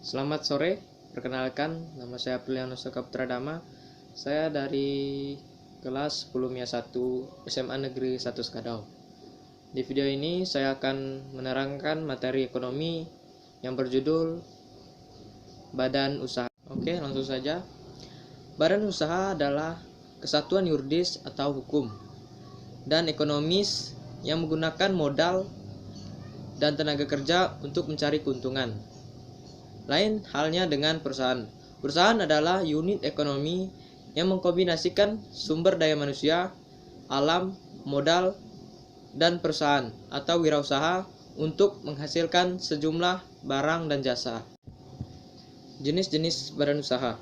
Selamat sore, perkenalkan nama saya Priliano Putradama. Saya dari kelas 10 MIA 1 SMA Negeri 1 Skadau. Di video ini saya akan menerangkan materi ekonomi yang berjudul Badan Usaha. Oke, langsung saja. Badan usaha adalah kesatuan yuridis atau hukum dan ekonomis yang menggunakan modal dan tenaga kerja untuk mencari keuntungan. Lain halnya dengan perusahaan. Perusahaan adalah unit ekonomi yang mengkombinasikan sumber daya manusia, alam, modal, dan perusahaan atau wirausaha untuk menghasilkan sejumlah barang dan jasa. Jenis-jenis badan usaha.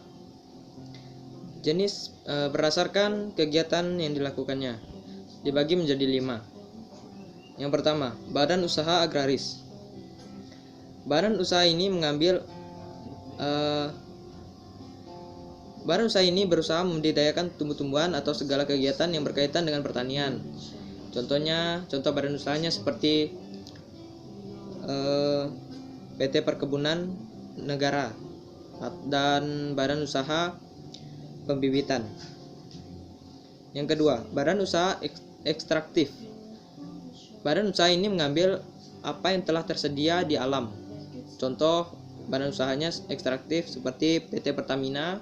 Jenis berdasarkan kegiatan yang dilakukannya dibagi menjadi 5. Yang pertama, badan usaha agraris. Badan usaha ini berusaha membudidayakan tumbuh-tumbuhan atau segala kegiatan yang berkaitan dengan pertanian. Contoh badan usahanya seperti PT Perkebunan Negara dan badan usaha pembibitan. Yang kedua, badan usaha ekstraktif. Badan usaha ini mengambil apa yang telah tersedia di alam. Contoh badan usahanya ekstraktif seperti PT Pertamina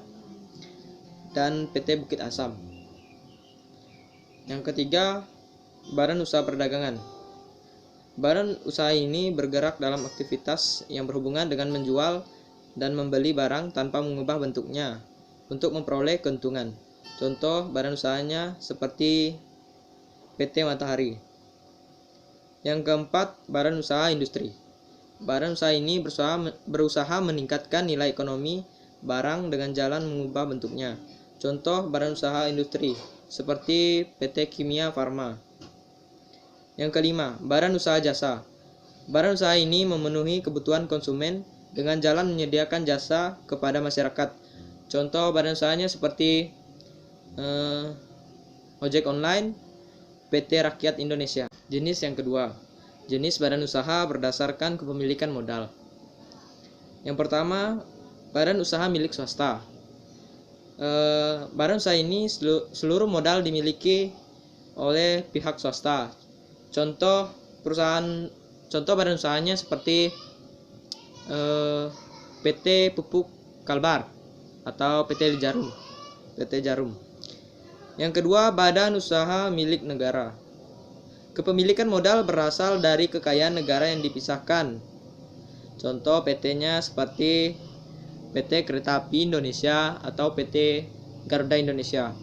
dan PT Bukit Asam. Yang ketiga, badan usaha perdagangan. Badan usaha ini bergerak dalam aktivitas yang berhubungan dengan menjual dan membeli barang tanpa mengubah bentuknya untuk memperoleh keuntungan. Contoh badan usahanya seperti PT Matahari. Yang keempat, badan usaha industri. Badan usaha ini berusaha meningkatkan nilai ekonomi barang dengan jalan mengubah bentuknya. Contoh badan usaha industri seperti PT Kimia Farma. Yang kelima, badan usaha jasa. Badan usaha ini memenuhi kebutuhan konsumen dengan jalan menyediakan jasa kepada masyarakat. Contoh badan usahanya seperti ojek online, PT Rakyat Indonesia. Jenis yang kedua, jenis badan usaha berdasarkan kepemilikan modal. Yang pertama, badan usaha milik swasta. Badan usaha ini seluruh modal dimiliki oleh pihak swasta. Contoh badan usahanya seperti PT Pupuk Kalbar atau PT Jarum. Yang kedua, badan usaha milik negara. Kepemilikan modal berasal dari kekayaan negara yang dipisahkan. Contoh PT-nya seperti PT Kereta Api Indonesia atau PT Garuda Indonesia.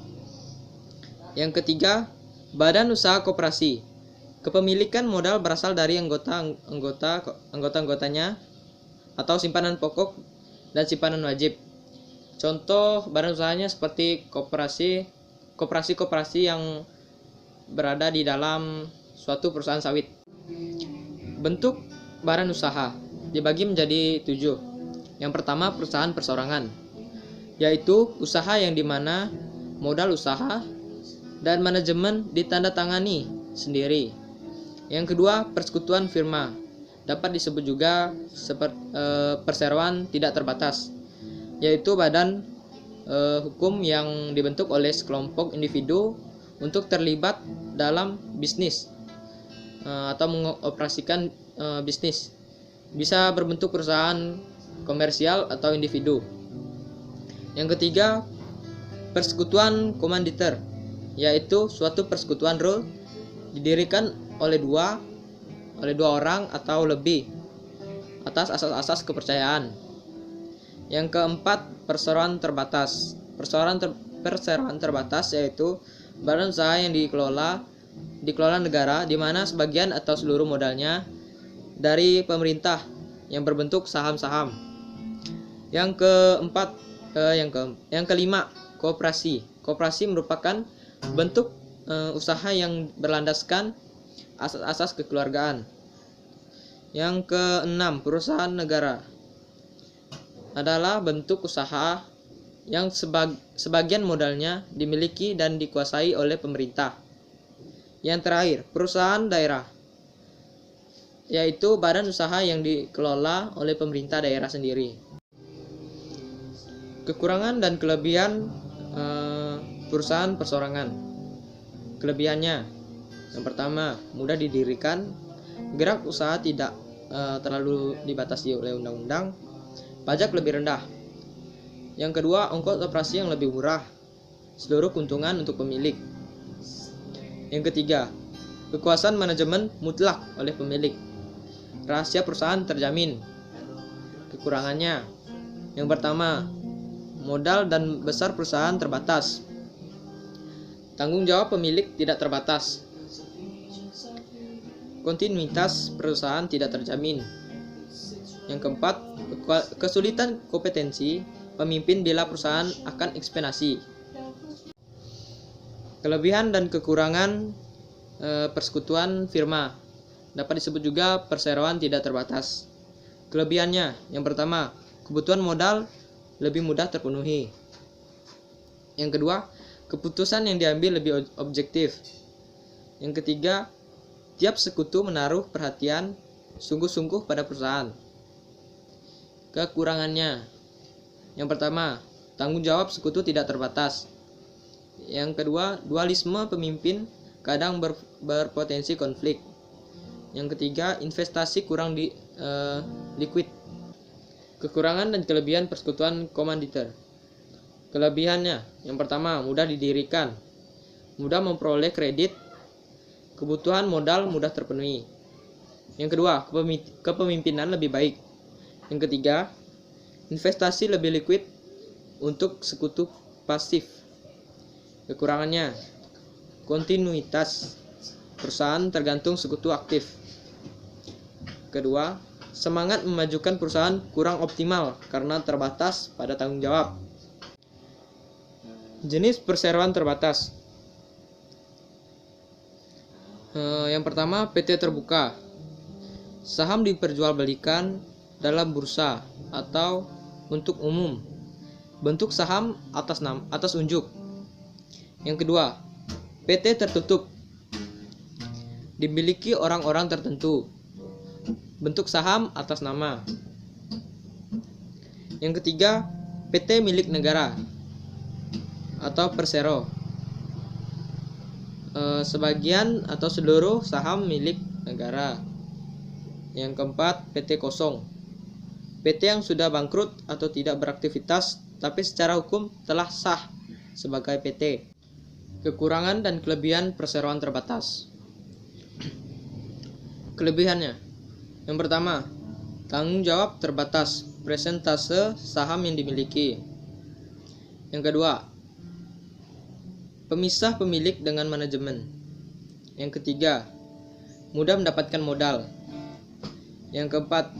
Yang ketiga, badan usaha koperasi. Kepemilikan modal berasal dari anggotanya atau simpanan pokok dan simpanan wajib. Contoh badan usahanya seperti koperasi yang berada di dalam suatu perusahaan sawit. Bentuk badan usaha dibagi menjadi 7. Yang pertama, perusahaan perseorangan, yaitu usaha yang dimana modal usaha dan manajemen ditandatangani sendiri. Yang kedua, persekutuan firma, dapat disebut juga perseroan tidak terbatas, yaitu badan hukum yang dibentuk oleh sekelompok individu untuk terlibat dalam bisnis atau mengoperasikan bisnis. Bisa berbentuk perusahaan komersial atau individu. Yang ketiga, persekutuan komanditer, yaitu suatu persekutuan rule didirikan oleh dua orang atau lebih atas asas-asas kepercayaan. Yang keempat, perseroan terbatas. Perseroan terbatas yaitu badan usaha yang dikelola negara, di mana sebagian atau seluruh modalnya dari pemerintah yang berbentuk saham-saham. Yang kelima, koperasi. Koperasi merupakan bentuk usaha yang berlandaskan asas-asas kekeluargaan. Yang keenam, perusahaan negara adalah bentuk usaha yang sebagian modalnya dimiliki dan dikuasai oleh pemerintah. Yang terakhir, perusahaan daerah, yaitu badan usaha yang dikelola oleh pemerintah daerah sendiri. Kekurangan dan kelebihan perusahaan perseorangan. Kelebihannya, yang pertama, mudah didirikan, gerak usaha tidak terlalu dibatasi oleh undang-undang, pajak lebih rendah. Yang kedua, ongkos operasi yang lebih murah, seluruh keuntungan untuk pemilik. Yang ketiga, kekuasaan manajemen mutlak oleh pemilik, rahasia perusahaan terjamin. Kekurangannya, yang pertama, modal dan besar perusahaan terbatas, tanggung jawab pemilik tidak terbatas, kontinuitas perusahaan tidak terjamin. Yang keempat, kesulitan kompetensi pemimpin bila perusahaan akan ekspansi. Kelebihan dan kekurangan persekutuan firma, dapat disebut juga perseroan tidak terbatas. Kelebihannya, yang pertama, kebutuhan modal lebih mudah terpenuhi. Yang kedua, keputusan yang diambil lebih objektif. Yang ketiga, tiap sekutu menaruh perhatian sungguh-sungguh pada perusahaan. Kekurangannya, yang pertama, tanggung jawab sekutu tidak terbatas. Yang kedua, dualisme pemimpin kadang berpotensi konflik. Yang ketiga, investasi kurang liquid. Kekurangan dan kelebihan persekutuan komanditer. Kelebihannya, yang pertama, mudah didirikan, mudah memperoleh kredit, kebutuhan modal mudah terpenuhi. Yang kedua, kepemimpinan lebih baik. Yang ketiga, investasi lebih liquid untuk sekutu pasif. Kekurangannya, kontinuitas perusahaan tergantung sekutu aktif. Kedua, semangat memajukan perusahaan kurang optimal karena terbatas pada tanggung jawab. Jenis perseroan terbatas. Yang pertama, PT terbuka. Saham diperjualbelikan dalam bursa atau untuk umum. Bentuk saham atas unjuk. Yang kedua, PT tertutup. Dimiliki orang-orang tertentu. Bentuk saham atas nama. Yang ketiga, PT milik negara atau persero. Sebagian atau seluruh saham milik negara. Yang keempat, PT kosong. PT yang sudah bangkrut atau tidak beraktivitas tapi secara hukum telah sah sebagai PT. Kekurangan dan kelebihan perseroan terbatas. Kelebihannya, yang pertama, tanggung jawab terbatas, persentase saham yang dimiliki. Yang kedua, pemisah pemilik dengan manajemen. Yang ketiga, mudah mendapatkan modal. Yang keempat,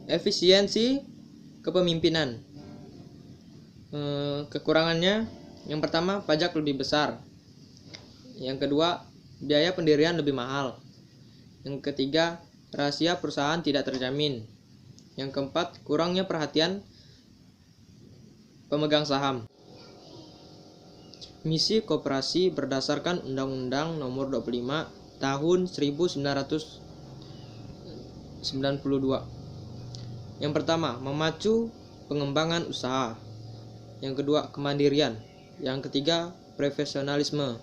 efisiensi kepemimpinan. Kekurangannya, yang pertama, pajak lebih besar. Yang kedua, biaya pendirian lebih mahal. Yang ketiga, rahasia perusahaan tidak terjamin. Yang keempat, kurangnya perhatian pemegang saham. Misi koperasi berdasarkan Undang-Undang Nomor 25 Tahun 1992. Yang pertama, memacu pengembangan usaha. Yang kedua, kemandirian. Yang ketiga, profesionalisme.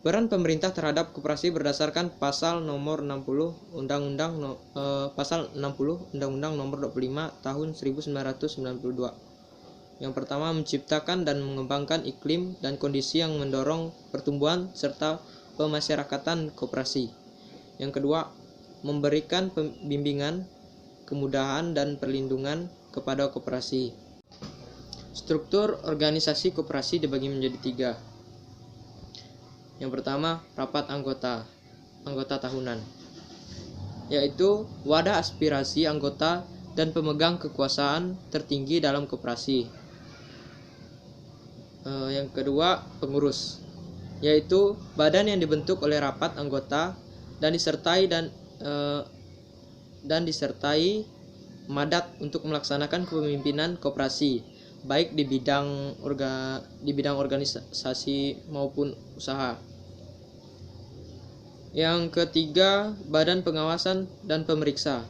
Peran pemerintah terhadap koperasi berdasarkan Pasal Nomor 60 Undang-Undang Nomor 25 Tahun 1992. Yang pertama, menciptakan dan mengembangkan iklim dan kondisi yang mendorong pertumbuhan serta pemasyarakatan koperasi. Yang kedua, memberikan bimbingan, kemudahan dan perlindungan kepada koperasi. Struktur organisasi koperasi dibagi menjadi 3. Yang pertama, rapat anggota tahunan, yaitu wadah aspirasi anggota dan pemegang kekuasaan tertinggi dalam koperasi. Yang kedua, pengurus, yaitu badan yang dibentuk oleh rapat anggota dan disertai madat untuk melaksanakan kepemimpinan koperasi, baik di bidang organisasi maupun usaha. Yang ketiga, badan pengawasan dan pemeriksa.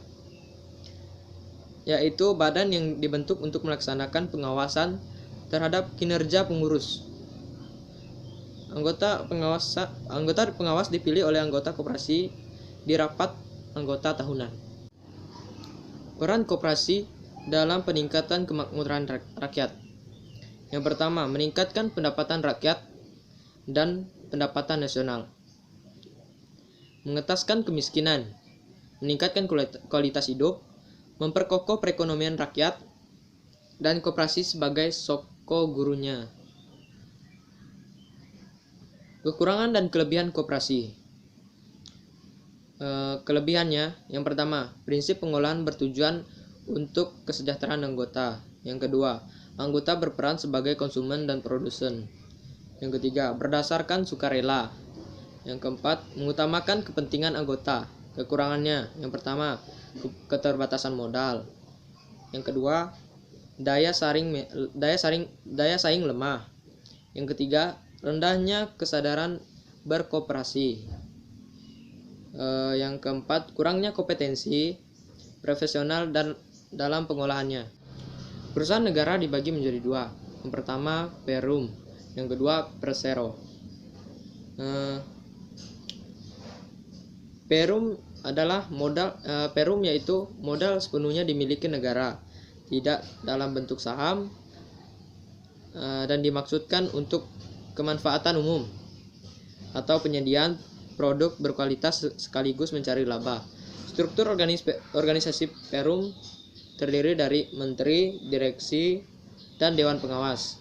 yaitu badan yang dibentuk untuk melaksanakan pengawasan terhadap kinerja pengurus. Anggota pengawas dipilih oleh anggota koperasi di rapat anggota tahunan. Peran koperasi dalam peningkatan kemakmuran rakyat. Yang pertama, meningkatkan pendapatan rakyat dan pendapatan nasional. Mengetaskan kemiskinan, meningkatkan kualitas hidup, memperkokoh perekonomian rakyat, dan koperasi sebagai soko gurunya. Kekurangan dan kelebihan koperasi. Kelebihannya, yang pertama, prinsip pengolahan bertujuan untuk kesejahteraan anggota. Yang kedua, anggota berperan sebagai konsumen dan produsen. Yang ketiga, berdasarkan sukarela. Yang keempat, mengutamakan kepentingan anggota. Kekurangannya, yang pertama, keterbatasan modal. Yang kedua, daya saing lemah. Yang ketiga, rendahnya kesadaran berkoperasi. Yang keempat, kurangnya kompetensi profesional dan dalam pengolahannya. Perusahaan negara dibagi menjadi dua. Yang pertama, Perum. Yang kedua, Persero. Perum adalah Perum yaitu modal sepenuhnya dimiliki negara, tidak dalam bentuk saham, dan dimaksudkan untuk kemanfaatan umum atau penyediaan produk berkualitas sekaligus mencari laba. Struktur organisasi Perum terdiri dari menteri, direksi, dan dewan pengawas.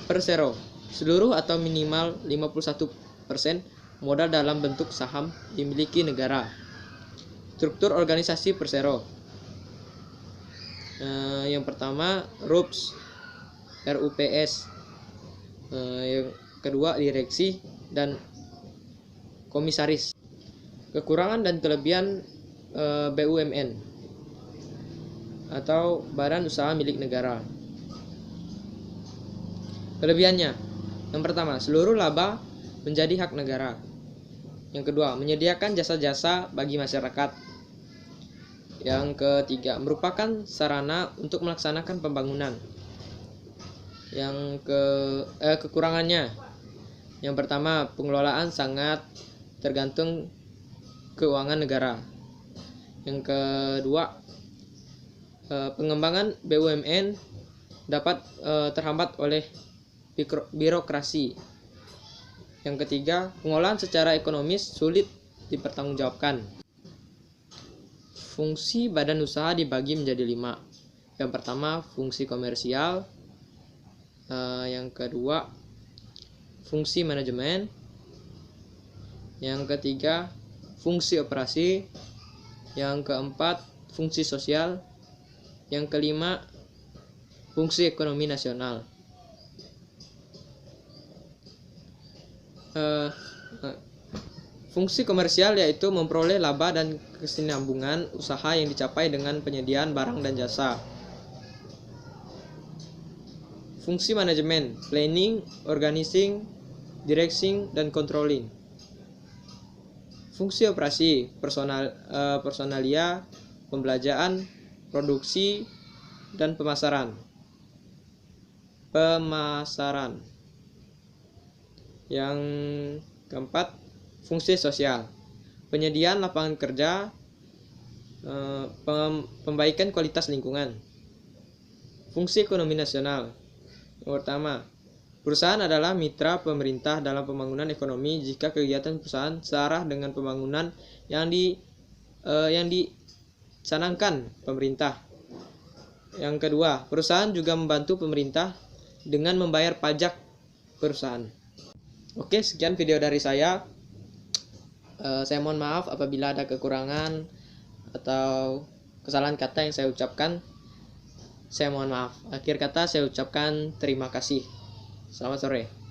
Persero, seluruh atau minimal 51% modal dalam bentuk saham dimiliki negara. Struktur organisasi Persero. Yang pertama, RUPS. Yang kedua, direksi dan komisaris. Kekurangan dan kelebihan BUMN atau badan usaha milik negara. Kelebihannya, yang pertama, seluruh laba menjadi hak negara. Yang kedua, menyediakan jasa-jasa bagi masyarakat. Yang ketiga, merupakan sarana untuk melaksanakan pembangunan. Kekurangannya, yang pertama, pengelolaan sangat tergantung keuangan negara. Yang kedua, pengembangan BUMN dapat terhambat oleh birokrasi. Yang ketiga, pengolahan secara ekonomis sulit dipertanggungjawabkan. Fungsi badan usaha dibagi menjadi 5. Yang pertama, fungsi komersial. Yang kedua, fungsi manajemen. Yang ketiga, fungsi operasi. Yang keempat, fungsi sosial. Yang kelima, fungsi ekonomi nasional. Fungsi komersial yaitu memperoleh laba dan kesinambungan usaha yang dicapai dengan penyediaan barang dan jasa. Fungsi manajemen, planning, organizing, directing, dan controlling. Fungsi operasi, personalia, pembelanjaan, produksi, dan pemasaran. Yang keempat, fungsi sosial, penyediaan lapangan kerja, pembaikan kualitas lingkungan. Fungsi ekonomi nasional, yang pertama, perusahaan adalah mitra pemerintah dalam pembangunan ekonomi jika kegiatan perusahaan searah dengan pembangunan yang dicanangkan pemerintah. Yang kedua, perusahaan juga membantu pemerintah dengan membayar pajak perusahaan. Oke, sekian video dari saya. Saya mohon maaf apabila ada kekurangan atau kesalahan kata yang saya ucapkan. Saya mohon maaf. Akhir kata saya ucapkan terima kasih. Selamat sore.